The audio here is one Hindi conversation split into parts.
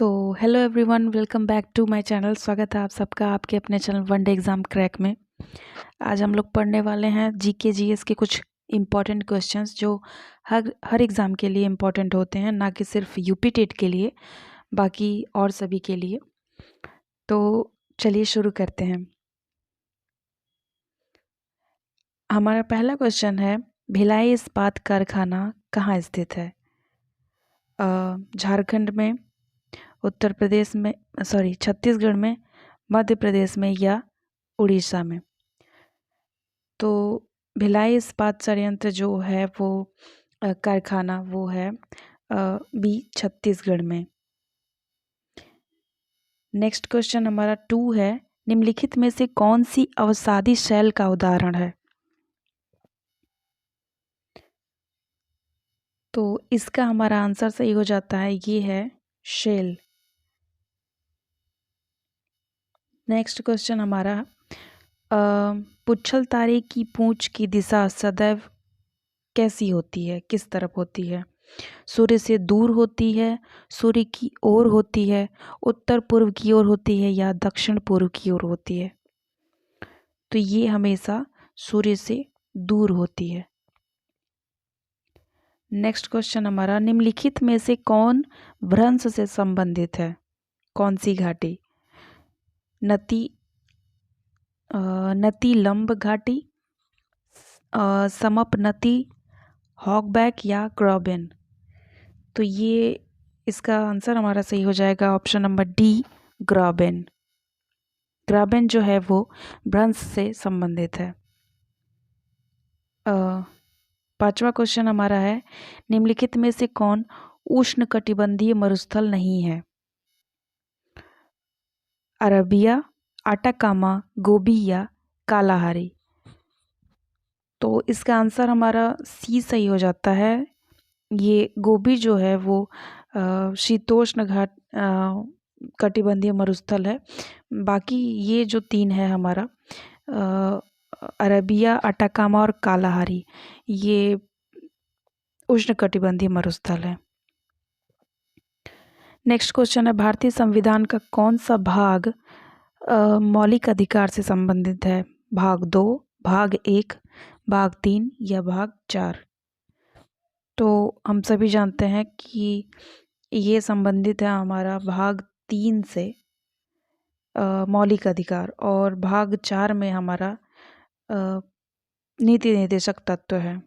So hello everyone, welcome back to my channel. स्वागत है आप सबका आपके अपने channel one day exam crack में। आज हम लोग पढ़ने वाले हैं जीके जीएस के कुछ इम्पॉर्टेंट क्वेश्चंस जो हर एग्ज़ाम के लिए इम्पॉर्टेंट होते हैं, ना कि सिर्फ यूपी टेट के लिए, बाकी और सभी के लिए। तो चलिए शुरू करते हैं। हमारा पहला क्वेश्चन है, भिलाई इस्पात कारखाना कहाँ स्थित है? झारखंड में, उत्तर प्रदेश में, छत्तीसगढ़ में, मध्य प्रदेश में या उड़ीसा में? तो भिलाई इस्पात संयंत्र जो है वो कारखाना वो है बी छत्तीसगढ़ में। नेक्स्ट क्वेश्चन हमारा 2 है, निम्नलिखित में से कौन सी अवसादी शैल का उदाहरण है? तो इसका हमारा आंसर सही हो जाता है, ये है शेल। नेक्स्ट क्वेश्चन हमारा पुच्छल तारे की पूंछ की दिशा सदैव कैसी होती है, किस तरफ होती है? सूर्य से दूर होती है, सूर्य की ओर होती है, उत्तर पूर्व की ओर होती है या दक्षिण पूर्व की ओर होती है? तो ये हमेशा सूर्य से दूर होती है। नेक्स्ट क्वेश्चन हमारा, निम्नलिखित में से कौन भ्रंश से संबंधित है? कौन सी घाटी? नती लंब घाटी, समपनती, हॉकबैक या ग्राबेन? तो ये इसका आंसर हमारा सही हो जाएगा ऑप्शन नंबर डी, ग्राबेन। ग्राबेन जो है वो भ्रंश से संबंधित है। पांचवा क्वेश्चन हमारा है, निम्नलिखित में से कौन उष्णकटिबंधीय मरुस्थल नहीं है? अरबिया, आटाकामा, गोबी या कालाहारी? तो इसका आंसर हमारा सी सही हो जाता है। ये गोबी जो है वो शीतोष्ण घाट कटिबंधीय मरुस्थल है। बाकी ये जो 3 है हमारा अरबिया, अटाकामा और कालाहारी, ये उष्णकटिबंधीय मरुस्थल है। नेक्स्ट क्वेश्चन है, भारतीय संविधान का कौन सा भाग मौलिक अधिकार से संबंधित है? भाग 2, भाग 1, भाग 3 या भाग 4? तो हम सभी जानते हैं कि ये संबंधित है हमारा भाग 3 से, मौलिक अधिकार, और भाग 4 में हमारा नीति निर्देशक तत्व है।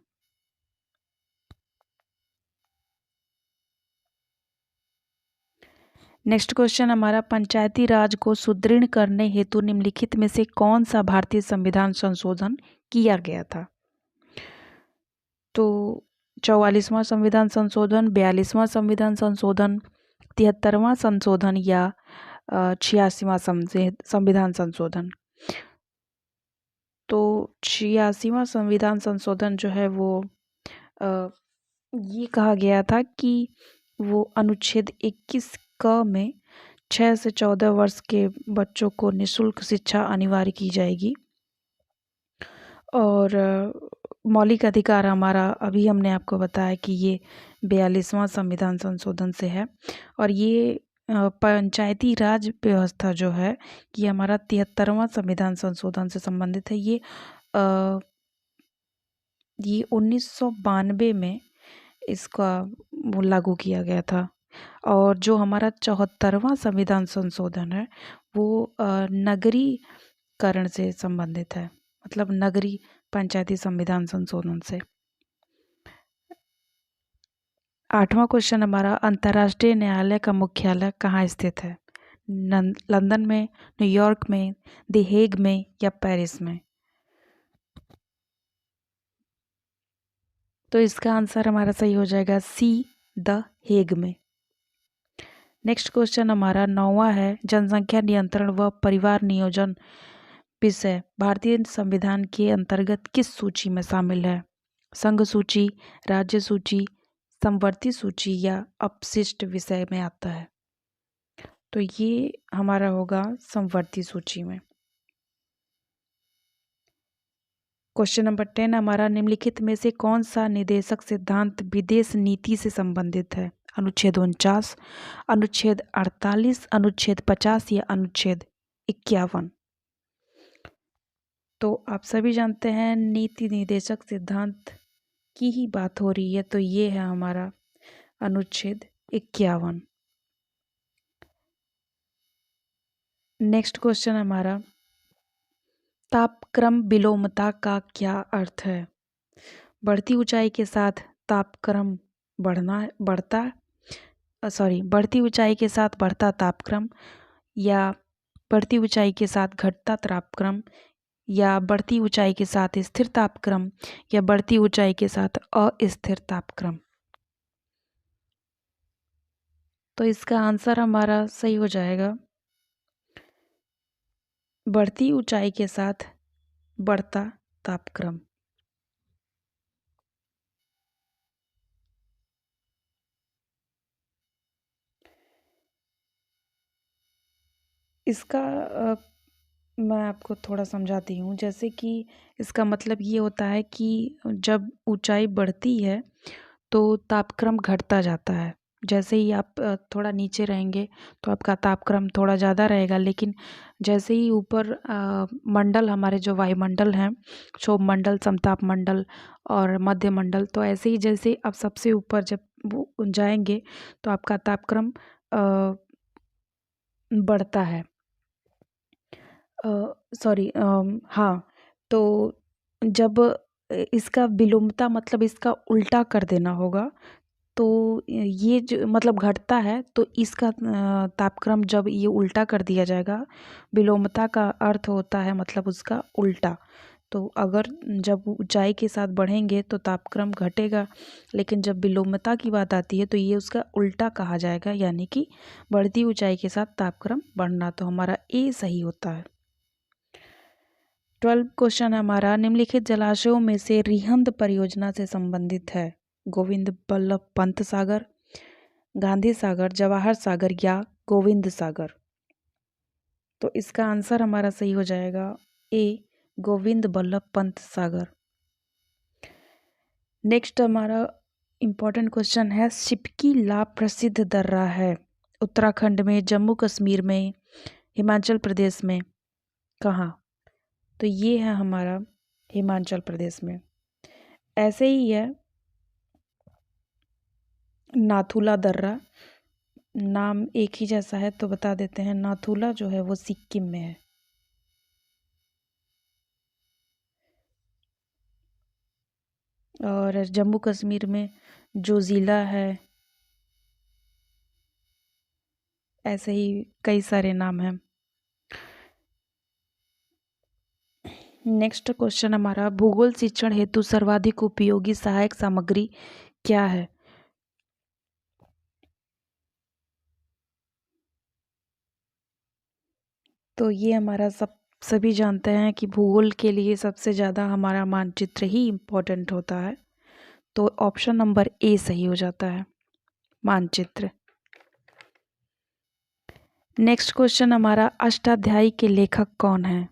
नेक्स्ट क्वेश्चन हमारा, पंचायती राज को सुदृढ़ करने हेतु निम्नलिखित में से कौन सा भारतीय संविधान संशोधन किया गया था? तो 44वां संविधान संशोधन, 42वां संविधान संशोधन, 73वां संशोधन या 86वां संविधान संशोधन? तो 86वां संविधान संशोधन जो है वो ये कहा गया था कि वो अनुच्छेद 21 क में 6 से 14 वर्ष के बच्चों को निःशुल्क शिक्षा अनिवार्य की जाएगी। और मौलिक अधिकार हमारा अभी हमने आपको बताया कि ये 42वां संविधान संशोधन से है। और ये पंचायती राज व्यवस्था जो है ये हमारा 73वां संविधान संशोधन से संबंधित है। ये 1992 में इसका वो लागू किया गया था। और जो हमारा 74वां संविधान संशोधन है वो नगरीकरण से संबंधित है, मतलब नगरीय पंचायती संविधान संशोधन से। 8वां क्वेश्चन हमारा, अंतर्राष्ट्रीय न्यायालय का मुख्यालय कहाँ स्थित है? लंदन में, न्यूयॉर्क में, द हेग में या पेरिस में? तो इसका आंसर हमारा सही हो जाएगा सी, द हेग में। नेक्स्ट क्वेश्चन हमारा 9वां है, जनसंख्या नियंत्रण व परिवार नियोजन विषय भारतीय संविधान के अंतर्गत किस सूची में शामिल है? संघ सूची, राज्य सूची, समवर्ती सूची या अपशिष्ट विषय में आता है? तो ये हमारा होगा समवर्ती सूची में। क्वेश्चन नंबर 10 हमारा, निम्नलिखित में से कौन सा निदेशक सिद्धांत विदेश नीति से संबंधित है? अनुच्छेद 49, अनुच्छेद 48, अनुच्छेद 50 या अनुच्छेद 51? तो आप सभी जानते हैं नीति निदेशक सिद्धांत की ही बात हो रही है, तो ये है हमारा अनुच्छेद 51। नेक्स्ट क्वेश्चन हमारा, तापक्रम विलोमता का क्या अर्थ है? बढ़ती ऊंचाई के साथ तापक्रम बढ़ती ऊंचाई के साथ बढ़ता तापक्रम, या बढ़ती ऊंचाई के साथ घटता तापक्रम, या बढ़ती ऊंचाई के साथ स्थिर तापक्रम, या बढ़ती ऊंचाई के साथ अस्थिर तापक्रम? तो इसका आंसर हमारा सही हो जाएगा बढ़ती ऊंचाई के साथ बढ़ता तापक्रम। इसका मैं आपको थोड़ा समझाती हूँ। जैसे कि इसका मतलब ये होता है कि जब ऊंचाई बढ़ती है तो तापक्रम घटता जाता है। जैसे ही आप थोड़ा नीचे रहेंगे तो आपका तापक्रम थोड़ा ज़्यादा रहेगा, लेकिन जैसे ही ऊपर मंडल, हमारे जो वायुमंडल हैं, क्षोभ मंडल, समताप मंडल और मध्य मंडल, तो ऐसे ही जैसे आप सबसे ऊपर जब वो जाएंगे तो आपका तापक्रम बढ़ता है। हाँ, तो जब इसका विलोमता मतलब इसका उल्टा कर देना होगा, तो ये जो मतलब घटता है, तो इसका तापक्रम जब ये उल्टा कर दिया जाएगा, विलोमता का अर्थ होता है मतलब उसका उल्टा। तो अगर जब ऊंचाई के साथ बढ़ेंगे तो तापक्रम घटेगा, लेकिन जब विलोमता की बात आती है तो ये उसका उल्टा कहा जाएगा, यानी कि बढ़ती ऊंचाई के साथ तापक्रम बढ़ना। तो हमारा ए सही होता है। 12 क्वेश्चन हमारा, निम्नलिखित जलाशयों में से रिहंद परियोजना से संबंधित है? गोविंद बल्लभ पंत सागर, गांधी सागर, जवाहर सागर या गोविंद सागर? तो इसका आंसर हमारा सही हो जाएगा ए, गोविंद बल्लभ पंत सागर। नेक्स्ट हमारा इम्पोर्टेंट क्वेश्चन है, शिपकी लाभ प्रसिद्ध दर्रा है? उत्तराखंड में, जम्मू कश्मीर में, हिमाचल प्रदेश में, कहाँ? तो ये है हमारा हिमाचल प्रदेश में। ऐसे ही है नाथुला दर्रा, नाम एक ही जैसा है तो बता देते हैं, नाथुला जो है वो सिक्किम में है। और जम्मू कश्मीर में जो ज़िला है, ऐसे ही कई सारे नाम हैं। नेक्स्ट क्वेश्चन हमारा, भूगोल शिक्षण हेतु सर्वाधिक उपयोगी सहायक सामग्री क्या है? तो ये हमारा सभी जानते हैं कि भूगोल के लिए सबसे ज़्यादा हमारा मानचित्र ही इम्पोर्टेंट होता है, तो ऑप्शन नंबर ए सही हो जाता है, मानचित्र। नेक्स्ट क्वेश्चन हमारा, अष्टाध्यायी के लेखक कौन है?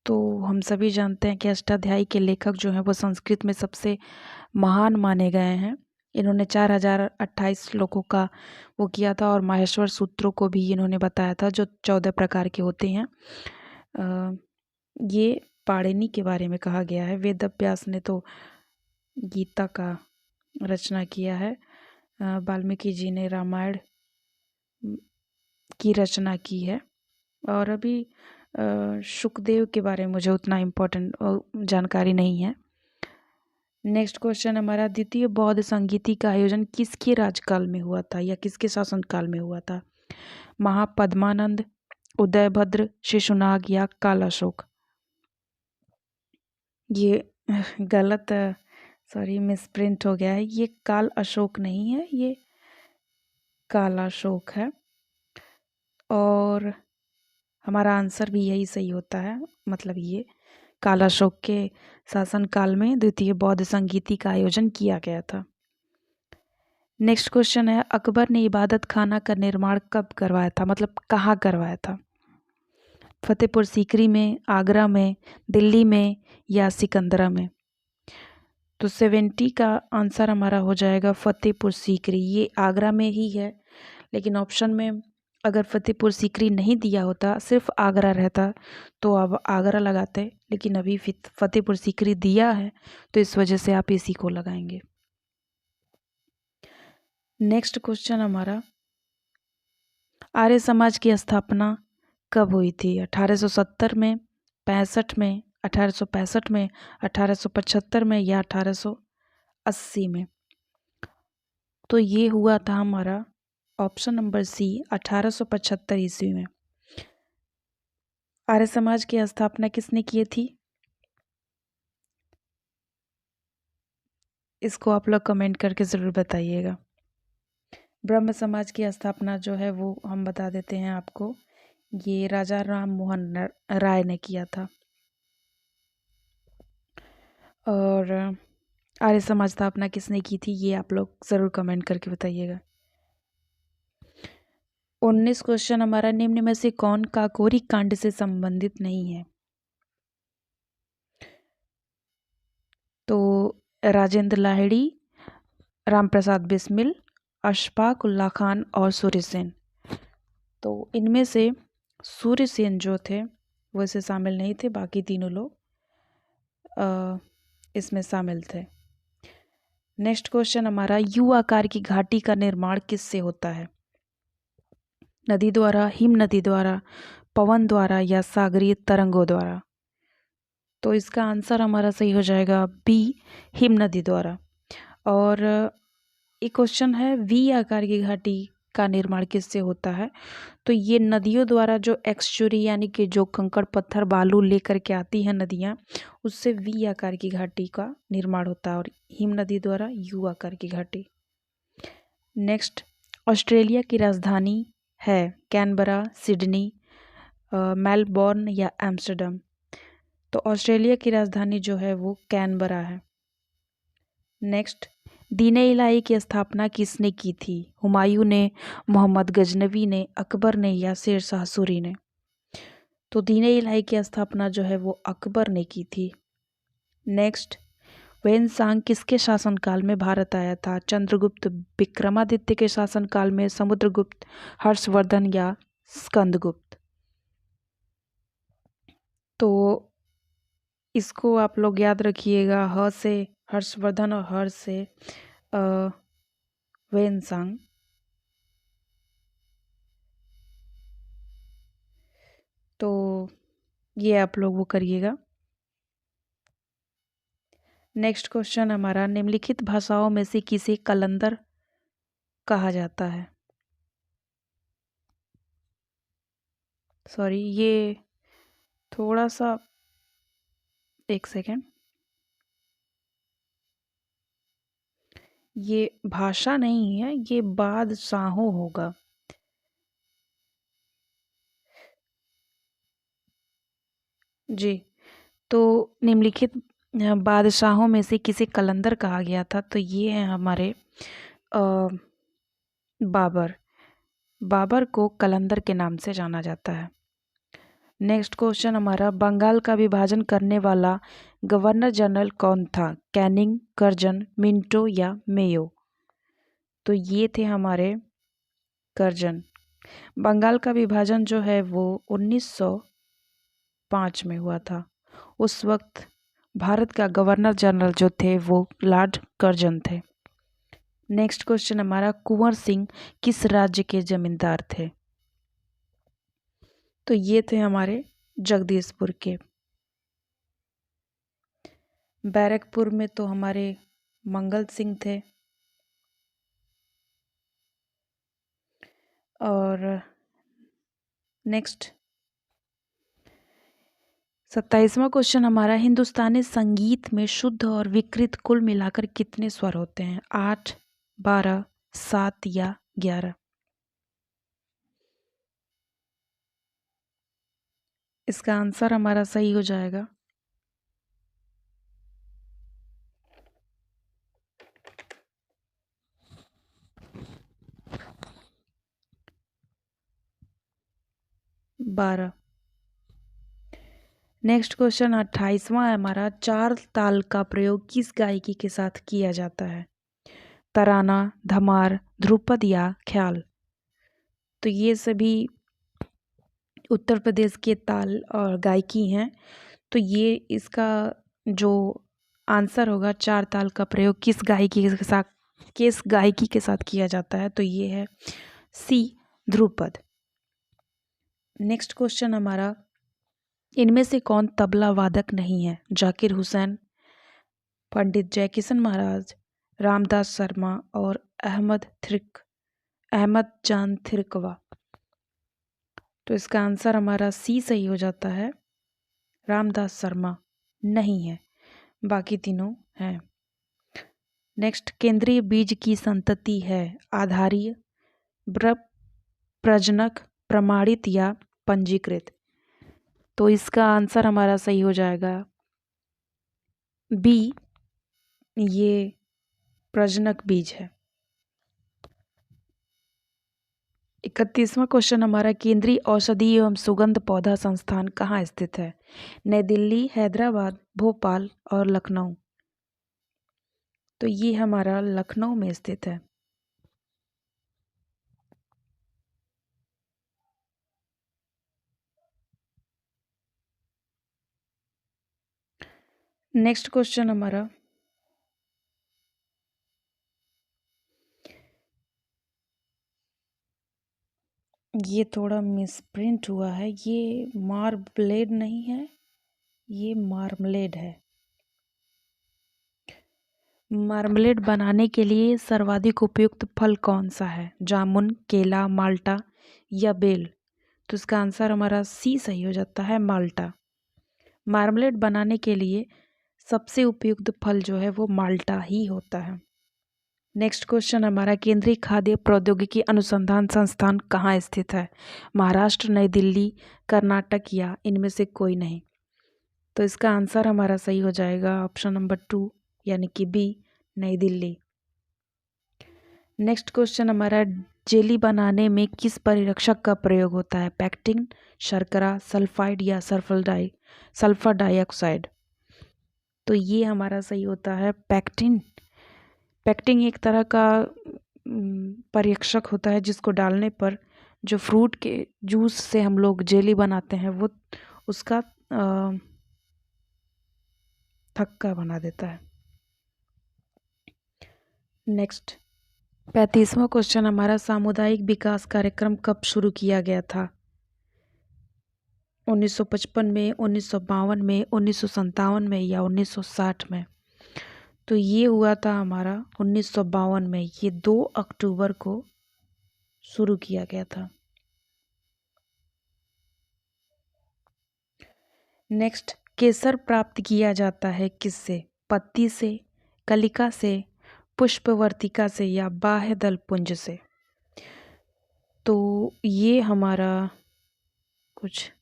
तो हम सभी जानते हैं कि अष्टाध्यायी के लेखक जो हैं वो संस्कृत में सबसे महान माने गए हैं। इन्होंने 4028 श्लोकों का वो किया था, और माहेश्वर सूत्रों को भी इन्होंने बताया था, जो 14 प्रकार के होते हैं। ये पाणिनि के बारे में कहा गया है। वेदव्यास ने तो गीता का रचना किया है। वाल्मीकि जी ने रामायण की रचना की है। और अभी शुकदेव के बारे में मुझे उतना इम्पोर्टेंट जानकारी नहीं है। नेक्स्ट क्वेश्चन हमारा, द्वितीय बौद्ध संगीति का आयोजन किसके राजकाल में हुआ था या किसके शासनकाल में हुआ था? महापद्मानंद, उदयभद्र, शिशुनाग या काल अशोक? ये गलत, सॉरी मिसप्रिंट हो गया है। ये काल अशोक नहीं है, ये काल अशोक है। और हमारा आंसर भी यही सही होता है, मतलब ये काल अशोक के शासनकाल में द्वितीय बौद्ध संगीति का आयोजन किया गया था। नेक्स्ट क्वेश्चन है, अकबर ने इबादत खाना का निर्माण कब करवाया था, मतलब कहाँ करवाया था? फतेहपुर सीकरी में, आगरा में, दिल्ली में या सिकंदरा में? तो 70 का आंसर हमारा हो जाएगा फतेहपुर सीकरी। ये आगरा में ही है, लेकिन ऑप्शन में अगर फतेहपुर सीकरी नहीं दिया होता, सिर्फ आगरा रहता, तो अब आगरा लगाते, लेकिन अभी फतेहपुर सीकरी दिया है, तो इस वजह से आप इसी को लगाएंगे। नेक्स्ट क्वेश्चन हमारा, आर्य समाज की स्थापना कब हुई थी? 1870 में, 65 में, 1865 में, 1875 में या 1880 में? तो ये हुआ था हमारा ऑप्शन नंबर सी, 1875 ईस्वी में। आर्य समाज की स्थापना किसने की थी? इसको आप लोग कमेंट करके ज़रूर बताइएगा। ब्रह्म समाज की स्थापना जो है वो हम बता देते हैं आपको, ये राजा राम मोहन राय ने किया था। और आर्य समाज स्थापना किसने की थी, ये आप लोग ज़रूर कमेंट करके बताइएगा। 19 क्वेश्चन हमारा, निम्न में से कौन काकोरी कांड से संबंधित नहीं है? तो राजेंद्र लाहिड़ी, रामप्रसाद बिस्मिल, अशफाक उल्ला खान और सूर्यसेन। तो इनमें से सूर्यसेन जो थे वो इसे शामिल नहीं थे, बाकी तीनों लोग इसमें शामिल थे। नेक्स्ट क्वेश्चन हमारा, यू आकार की घाटी का निर्माण किससे होता है? नदी द्वारा, हिम नदी द्वारा, पवन द्वारा या सागरीय तरंगों द्वारा? तो इसका आंसर हमारा सही हो जाएगा बी, हिम नदी द्वारा। और एक क्वेश्चन है, वी आकार की घाटी का निर्माण किससे होता है? तो ये नदियों द्वारा जो एक्सचुरी यानी कि जो कंकड़ पत्थर बालू लेकर के आती हैं नदियाँ, उससे वी आकार की घाटी का निर्माण होता है, और हिम नदी द्वारा यू आकार की घाटी। नेक्स्ट, ऑस्ट्रेलिया की राजधानी है कैनबरा, सिडनी, मेलबोर्न या एम्स्टर्डम? तो ऑस्ट्रेलिया की राजधानी जो है वो कैनबरा है। नेक्स्ट, दीन-ए इलाही की स्थापना किसने की थी? हुमायूं ने, मोहम्मद गजनवी ने, अकबर ने या शेरशाह सूरी ने? तो दीन-ए इलाही की स्थापना जो है वो अकबर ने की थी। नेक्स्ट, वेनसांग किसके शासनकाल में भारत आया था? चंद्रगुप्त, विक्रमादित्य के शासनकाल में, समुद्रगुप्त, हर्षवर्धन या स्कंदगुप्त? तो इसको आप लोग याद रखिएगा, ह से हर्षवर्धन और हर से वेनसांग। तो ये आप लोग वो करिएगा। नेक्स्ट क्वेश्चन हमारा, निम्नलिखित भाषाओं में से किसे कलंदर कहा जाता है? सॉरी, ये थोड़ा सा, एक सेकेंड, ये भाषा नहीं है, ये बादशाहों होगा। जी, तो निम्नलिखित बादशाहों में से किसे कलंदर कहा गया था? तो ये है हमारे बाबर। बाबर को कलंदर के नाम से जाना जाता है। नेक्स्ट क्वेश्चन हमारा, बंगाल का विभाजन करने वाला गवर्नर जनरल कौन था? कैनिंग, कर्जन, मिंटो या मेयो? तो ये थे हमारे कर्जन। बंगाल का विभाजन जो है वो 1905 में हुआ था। उस वक्त भारत का गवर्नर जनरल जो थे वो लॉर्ड कर्जन थे। नेक्स्ट क्वेश्चन हमारा, कुंवर सिंह किस राज्य के जमींदार थे? तो ये थे हमारे जगदीशपुर के। बैरकपुर में तो हमारे मंगल सिंह थे। और नेक्स्ट 27वां क्वेश्चन हमारा, हिंदुस्तानी संगीत में शुद्ध और विकृत कुल मिलाकर कितने स्वर होते हैं? 8, 12, 7 या 11? इसका आंसर हमारा सही हो जाएगा 12। नेक्स्ट क्वेश्चन 28वां है हमारा, चार ताल का प्रयोग किस गायकी के साथ किया जाता है? तराना, धमार, ध्रुपद या ख्याल? तो ये सभी उत्तर प्रदेश के ताल और गायकी हैं। तो ये इसका जो आंसर होगा, चार ताल का प्रयोग किस गायकी के साथ किया जाता है? तो ये है सी, ध्रुपद। नेक्स्ट क्वेश्चन हमारा, इनमें से कौन तबला वादक नहीं है? जाकिर हुसैन, पंडित जयकिशन महाराज, रामदास शर्मा और अहमद जान थिरकवा? तो इसका आंसर हमारा सी सही हो जाता है। रामदास शर्मा नहीं है, बाकी तीनों हैं। नेक्स्ट, केंद्रीय बीज की संतति है आधारीय, प्रजनक, प्रमाणित या पंजीकृत? तो इसका आंसर हमारा सही हो जाएगा बी, ये प्रजनक बीज है। 31वां क्वेश्चन हमारा, केंद्रीय औषधि एवं सुगंध पौधा संस्थान कहाँ स्थित है? नई दिल्ली, हैदराबाद, भोपाल और लखनऊ? तो ये हमारा लखनऊ में स्थित है। नेक्स्ट क्वेश्चन हमारा, ये थोड़ा मिसप्रिंट हुआ है, ये मार्मलेड नहीं है, ये मार्मलेड है। मार्मलेड बनाने के लिए सर्वाधिक उपयुक्त फल कौन सा है? जामुन, केला, माल्टा या बेल? तो इसका आंसर हमारा सी सही हो जाता है, माल्टा। मार्मलेड बनाने के लिए सबसे उपयुक्त फल जो है वो माल्टा ही होता है। नेक्स्ट क्वेश्चन हमारा, केंद्रीय खाद्य प्रौद्योगिकी अनुसंधान संस्थान कहाँ स्थित है? महाराष्ट्र, नई दिल्ली, कर्नाटक या इनमें से कोई नहीं? तो इसका आंसर हमारा सही हो जाएगा ऑप्शन नंबर 2 यानी कि बी, नई दिल्ली। नेक्स्ट क्वेश्चन हमारा, जेली बनाने में किस परिरक्षक का प्रयोग होता है? पैक्टिन, शर्करा, सल्फाइड या सल्फर डाइऑक्साइड? तो ये हमारा सही होता है पैक्टिन। पैक्टिन एक तरह का परिरक्षक होता है जिसको डालने पर जो फ्रूट के जूस से हम लोग जेली बनाते हैं वो उसका थक्का बना देता है। नेक्स्ट 35वां क्वेश्चन हमारा, सामुदायिक विकास कार्यक्रम कब शुरू किया गया था? 1955 में, 1952 में, 1957 में या 1960 में? तो ये हुआ था हमारा 1952 में, ये 2 अक्टूबर को शुरू किया गया था। नेक्स्ट, केसर प्राप्त किया जाता है किससे? पत्ती से, कलिका से, पुष्पवर्तिका से या बाह्य दल पुंज से? तो ये हमारा कुछ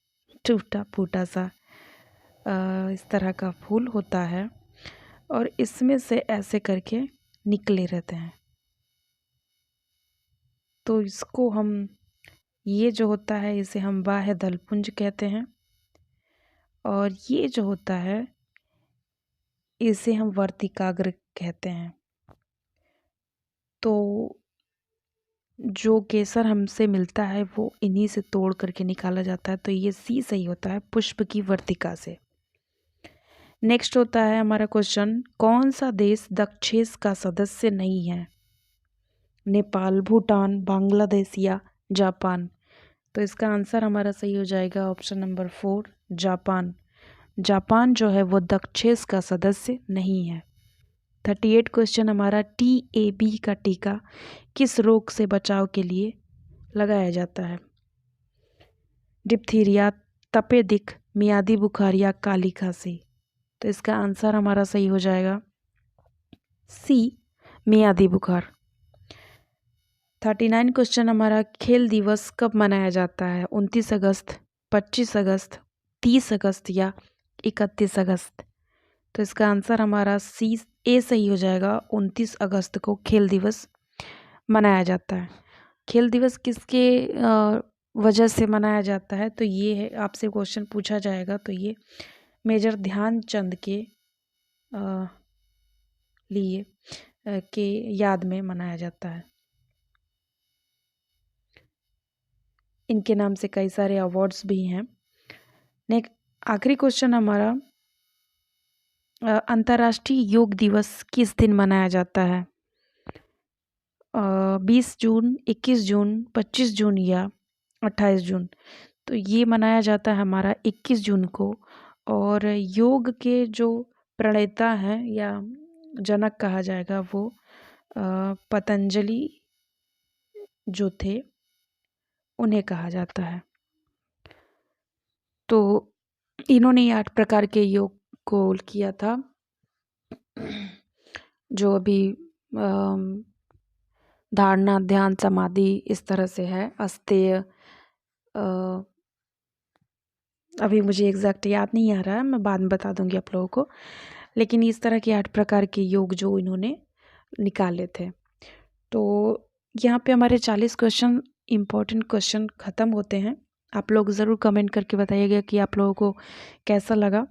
टूटा फूटा सा इस तरह का फूल होता है और इसमें से ऐसे करके निकले रहते हैं। तो इसको हम, ये जो होता है इसे हम बाह्य दल पुंज कहते हैं और ये जो होता है इसे हम वर्तिकाग्र कहते हैं। तो जो केसर हमसे मिलता है वो इन्हीं से तोड़ करके निकाला जाता है। तो ये सी सही होता है, पुष्प की वर्तिका से। नेक्स्ट होता है हमारा क्वेश्चन, कौन सा देश दक्षेस का सदस्य नहीं है? नेपाल, भूटान, बांग्लादेश या जापान? तो इसका आंसर हमारा सही हो जाएगा ऑप्शन नंबर 4, जापान। जापान जो है वो दक्षेस का सदस्य नहीं है। 38 क्वेश्चन हमारा, TAB का टीका किस रोग से बचाव के लिए लगाया जाता है? डिप्थीरिया, तपेदिक, मियादी बुखार या काली खांसी? तो इसका आंसर हमारा सही हो जाएगा सी, मियादी बुखार। 39 क्वेश्चन हमारा, खेल दिवस कब मनाया जाता है? 29 अगस्त, 25 अगस्त, 30 अगस्त या 31 अगस्त? तो इसका आंसर हमारा ए सही हो जाएगा। 29 अगस्त को खेल दिवस मनाया जाता है। खेल दिवस किसके वजह से मनाया जाता है? तो ये है, आपसे क्वेश्चन पूछा जाएगा तो ये मेजर ध्यानचंद के लिए के याद में मनाया जाता है। इनके नाम से कई सारे अवार्ड्स भी हैं। नेक्स्ट आखिरी क्वेश्चन हमारा, अंतर्राष्ट्रीय योग दिवस किस दिन मनाया जाता है? 20 जून, 21 जून, 25 जून या 28 जून? तो ये मनाया जाता है हमारा 21 जून को। और योग के जो प्रणेता हैं या जनक कहा जाएगा वो पतंजलि जो थे उन्हें कहा जाता है। तो इन्होंने 8 प्रकार के योग को किया था, जो अभी धारणा, ध्यान, समाधि इस तरह से है। अस्तेय अभी मुझे एग्जैक्ट याद नहीं आ रहा है, मैं बाद में बता दूंगी आप लोगों को। लेकिन इस तरह के 8 प्रकार के योग जो इन्होंने निकाले थे। तो यहाँ पे हमारे 40 क्वेश्चन, इम्पोर्टेंट क्वेश्चन ख़त्म होते हैं। आप लोग ज़रूर कमेंट करके बताइएगा कि आप लोगों को कैसा लगा,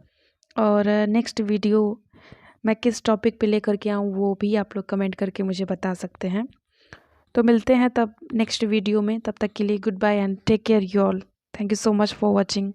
और नेक्स्ट वीडियो मैं किस टॉपिक पे लेकर के आऊँ वो भी आप लोग कमेंट करके मुझे बता सकते हैं। तो मिलते हैं तब नेक्स्ट वीडियो में, तब तक के लिए good bye and take care you all. Thank you so much for watching.